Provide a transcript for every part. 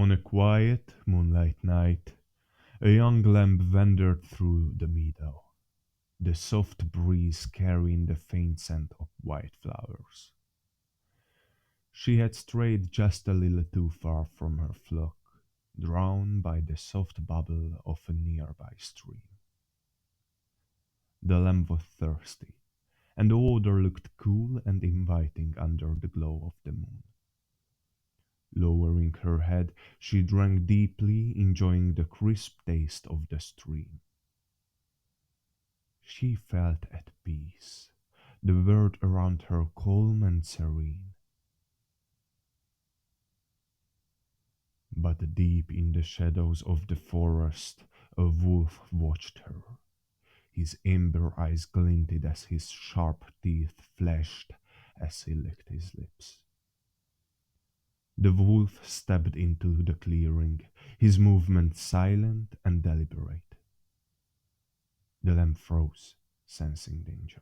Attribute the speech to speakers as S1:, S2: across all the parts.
S1: On a quiet moonlight night, a young lamb wandered through the meadow, the soft breeze carrying the faint scent of white flowers. She had strayed just a little too far from her flock, drawn by the soft bubble of a nearby stream. The lamb was thirsty, and the water looked cool and inviting under the glow of the moon. Lowering her head, she drank deeply, enjoying the crisp taste of the stream. She felt at peace, the world around her calm and serene. But deep in the shadows of the forest, a wolf watched her. His amber eyes glinted as his sharp teeth flashed as he licked his lips. The wolf stepped into the clearing, his movements silent and deliberate. The lamb froze, sensing danger.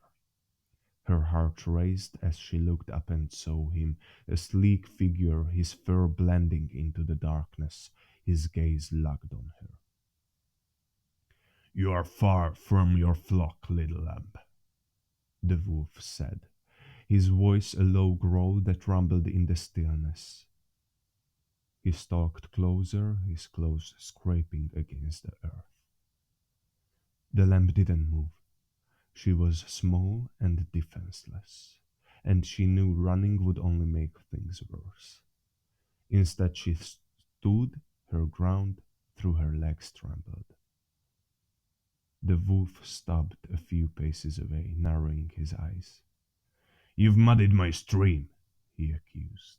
S1: Her heart raced as she looked up and saw him, a sleek figure, his fur blending into the darkness, his gaze locked on her. "You are far from your flock, little lamb," the wolf said, his voice a low growl that rumbled in the stillness. He stalked closer, his claws scraping against the earth. The lamb didn't move. She was small and defenseless, and she knew running would only make things worse. Instead, she stood her ground, through her legs trembled. The wolf stopped a few paces away, narrowing his eyes. "You've muddied my stream," he accused.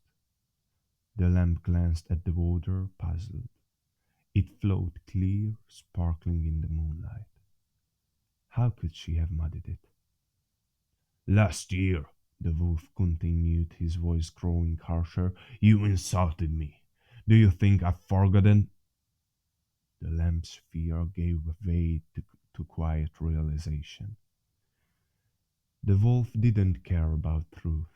S1: The lamb glanced at the water, puzzled. It flowed clear, sparkling in the moonlight. How could she have muddied it? "Last year," the wolf continued, his voice growing harsher, "you insulted me. Do you think I've forgotten?" The lamb's fear gave way to quiet realization. The wolf didn't care about truth.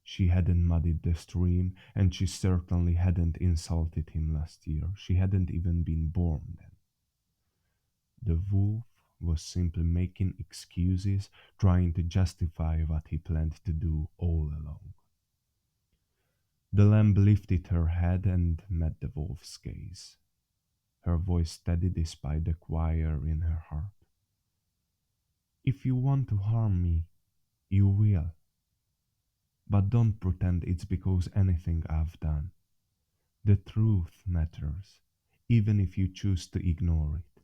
S1: She hadn't muddied the stream, and she certainly hadn't insulted him last year. She hadn't even been born then. The wolf was simply making excuses, trying to justify what he planned to do all along. The lamb lifted her head and met the wolf's gaze, her voice steady despite the choir in her heart. "If you want to harm me, you will. But don't pretend it's because anything I've done. The truth matters, even if you choose to ignore it."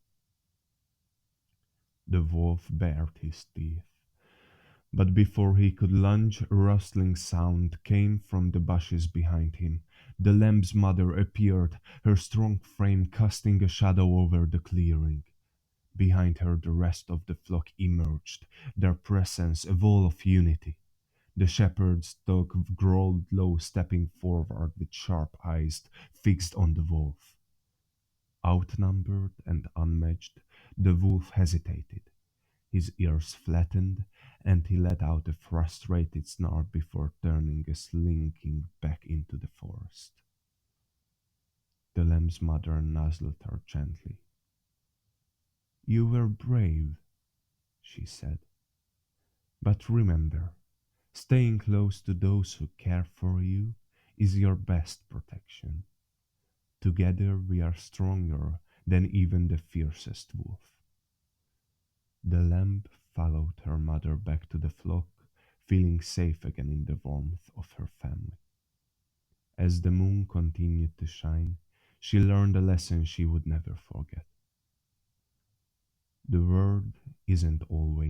S1: The wolf bared his teeth, but before he could lunge, a rustling sound came from the bushes behind him. The lamb's mother appeared, her strong frame casting a shadow over the clearing. Behind her, the rest of the flock emerged, their presence a wall of unity. The shepherd's dog growled low, stepping forward with sharp eyes fixed on the wolf. Outnumbered and unmatched, the wolf hesitated. His ears flattened, and he let out a frustrated snarl before turning and slinking back into the forest. The lamb's mother nuzzled her gently. "You were brave," she said. "But remember, staying close to those who care for you is your best protection. Together we are stronger than even the fiercest wolf." The lamb followed her mother back to the flock, feeling safe again in the warmth of her family. As the moon continued to shine, she learned a lesson she would never forget. The world isn't always